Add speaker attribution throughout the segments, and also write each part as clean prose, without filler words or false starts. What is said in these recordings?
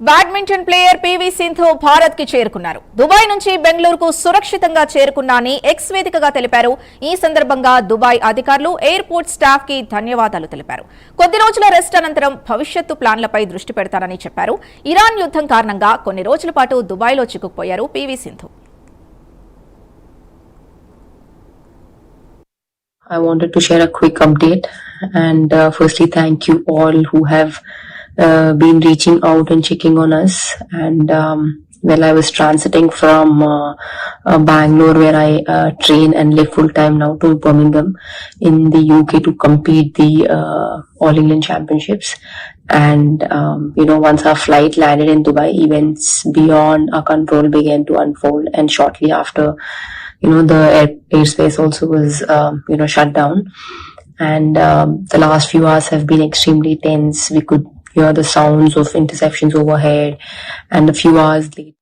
Speaker 1: Badminton player PV Sindhu Bharat కి చేరుకున్నారు. Dubai నుంచి బెంగళూరుకు సురక్షితంగా చేరుకున్నారని ఎక్స్ వేదికగా తెలిపారు. ఈ సందర్భంగా దుబాయ్ అధికారులు ఎయిర్పోర్ట్ స్టాఫ్ కి ధన్యవాదాలు తెలిపారు. కొద్ది రోజుల రెస్ట్ అనంతరం భవిష్యత్తు ప్లాన్లపై దృష్టి పెడతారని చెప్పారు. ఇరాన్ యుద్ధం కారణంగా కొన్ని రోజుల పాటు దుబాయ్లో చిక్కుకుపోయారు PV Sindhu.
Speaker 2: I wanted to share a quick update and firstly thank you all who have been reaching out and checking on us. And when I was transiting from Bangalore, where I train and live full time now, to Birmingham in the UK to compete the All England Championships. And once our flight landed in Dubai, events beyond our control began to unfold, and shortly after, the airspace also was shut down, and the last few hours have been extremely tense. We could hear the sounds of interceptions overhead, and a few hours later,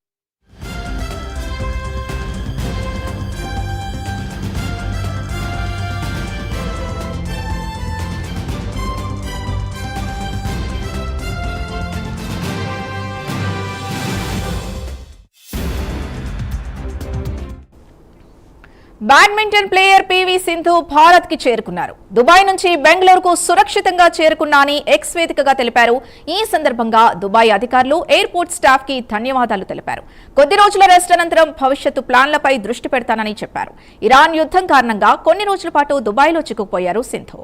Speaker 1: badminton player PV Sindhu Bharat కి చేరుకున్నారు. Dubai నుంచి బెంగళూరుకు సురక్షితంగా చేరుకున్నారని X వేదికగా తెలిపారు. ఈ సందర్భంగా Dubai అధికారులు ఎయిర్పోర్ట్ స్టాఫ్ కి ధన్యవాదాలు తెలిపారు. కొద్ది రోజుల రెస్ట్ అనంతరం భవిష్యత్తు ప్లాన్లపై దృష్టి పెడతానని చెప్పారు. ఇరాన్ యుద్ధం కారణంగా కొన్ని రోజుల పాటు దుబాయ్లో చిక్కుకుపోయారు సింధు.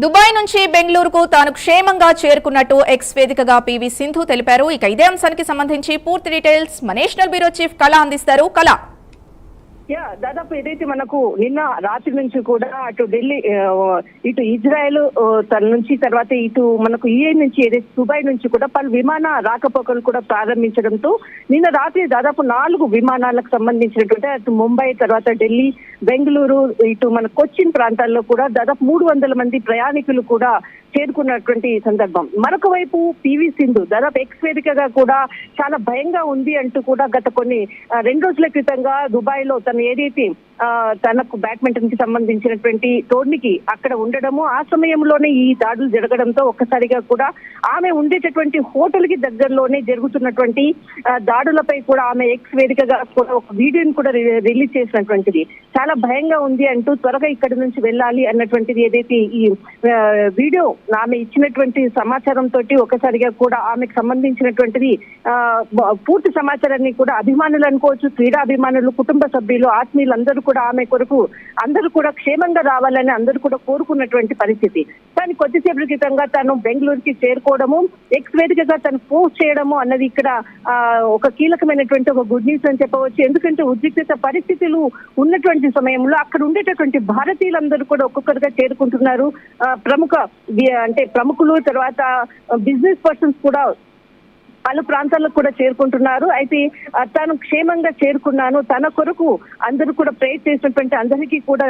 Speaker 1: దుబాయ్ నుంచి బెంగళూరుకు తాను క్షేమంగా చేరుకున్నట్టు ఎక్స్ వేదికగా పీవీ సింధు తెలిపారు. ఇక ఇదే అంశానికి సంబంధించి పూర్తి డీటెయిల్స్ మా నేషనల్ బ్యూరో చీఫ్ కళ అందిస్తారు. కళ,
Speaker 3: దాదాపు ఏదైతే మనకు నిన్న రాత్రి నుంచి కూడా అటు ఢిల్లీ, ఇటు ఇజ్రాయెల్ తన నుంచి, తర్వాత ఇటు మనకు యూఏ నుంచి, ఏదైతే దుబాయ్ నుంచి కూడా పలు విమాన రాకపోకలు కూడా ప్రారంభించడంతో నిన్న రాత్రి దాదాపు 4 విమానాలకు సంబంధించినటువంటి అటు ముంబై, తర్వాత ఢిల్లీ, బెంగళూరు, ఇటు మన కొచ్చిన్ ప్రాంతాల్లో కూడా దాదాపు 300 మంది ప్రయాణికులు కూడా చేరుకున్నటువంటి సందర్భం. మరొక వైపు పీవీ సింధు దాదాపు ఎక్స్ వేదికగా కూడా చాలా భయంగా ఉంది అంటూ కూడా గత కొన్ని 2 రోజుల క్రితంగా దుబాయ్ లో తను ఏదైతే తనకు బ్యాడ్మింటన్ కి సంబంధించినటువంటి టోర్నీకి అక్కడ ఉండడము, ఆ సమయంలోనే ఈ దాడులు జరగడంతో ఒక్కసారిగా కూడా ఆమె ఉండేటటువంటి హోటల్ కి దగ్గరలోనే జరుగుతున్నటువంటి దాడులపై కూడా ఆమె ఎక్స్ వేదికగా కూడా ఒక వీడియోని కూడా రిలీజ్ చేసినటువంటిది. చాలా భయంగా ఉంది అంటూ త్వరగా ఇక్కడి నుంచి వెళ్ళాలి అన్నటువంటిది ఏదైతే ఈ వీడియో ఆమె ఇచ్చినటువంటి సమాచారం తోటి ఒక్కసారిగా కూడా ఆమెకు సంబంధించినటువంటిది పూర్తి సమాచారాన్ని కూడా అభిమానులు అనుకోవచ్చు, క్రీడాభిమానులు, కుటుంబ సభ్యులు, ఆత్మీయులు అందరూ కూడా ఆమె కొరకు అందరూ కూడా క్షేమంగా రావాలని అందరూ కూడా కోరుకున్నటువంటి పరిస్థితి. కానీ కొద్దిసేపటి క్రితంగా తను బెంగళూరుకి చేరుకోవడము, ఎక్స్ వేదికగా తను పోస్ట్ చేయడము అన్నది ఇక్కడ ఒక కీలకమైనటువంటి ఒక గుడ్ న్యూస్ అని చెప్పవచ్చు. ఎందుకంటే ఉద్రిక్తత పరిస్థితులు ఉన్నటువంటి సమయంలో అక్కడ ఉండేటటువంటి భారతీయులందరూ కూడా ఒక్కొక్కరుగా చేరుకుంటున్నారు. ప్రముఖులు, తర్వాత బిజినెస్ పర్సన్స్ కూడా పలు ప్రాంతాలకు కూడా చేరుకుంటున్నారు. అయితే తాను క్షేమంగా చేరుకున్నాను, తన కొరకు అందరూ కూడా ప్రేర్ చేసినటువంటి అందరికీ కూడా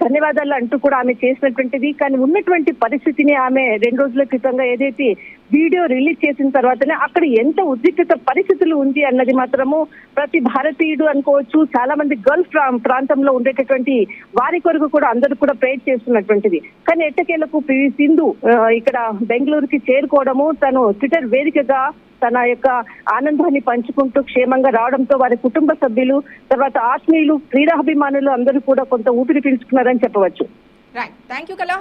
Speaker 3: ధన్యవాదాలు అంటూ కూడా ఆమె చేసినటువంటిది. కానీ ఉన్నటువంటి పరిస్థితిని ఆమె 2 రోజుల క్రితంగా ఏదైతే వీడియో రిలీజ్ చేసిన తర్వాతనే అక్కడ ఎంత ఉద్రిక్తత పరిస్థితులు ఉంది అన్నది మాత్రము ప్రతి భారతీయుడు అనుకోవచ్చు, చాలా మంది గల్ఫ్ ప్రాంతంలో ఉండేటటువంటి వారి కొరకు కూడా అందరూ కూడా ప్రేర్ చేస్తున్నటువంటిది. కానీ ఎట్టకేలకు పీవీ సింధు ఇక్కడ బెంగళూరుకి చేరుకోవడము, తను ట్విట్టర్ వేదికగా తన యొక్క ఆనందాన్ని పంచుకుంటూ క్షేమంగా రావడంతో వారి కుటుంబ సభ్యులు, తర్వాత ఆత్మీయులు, క్రీడాభిమానులు అందరూ కూడా కొంత ఊపిరి పీల్చుకున్నారని చెప్పవచ్చు.
Speaker 1: రైట్, థ్యాంక్ యూ కళ.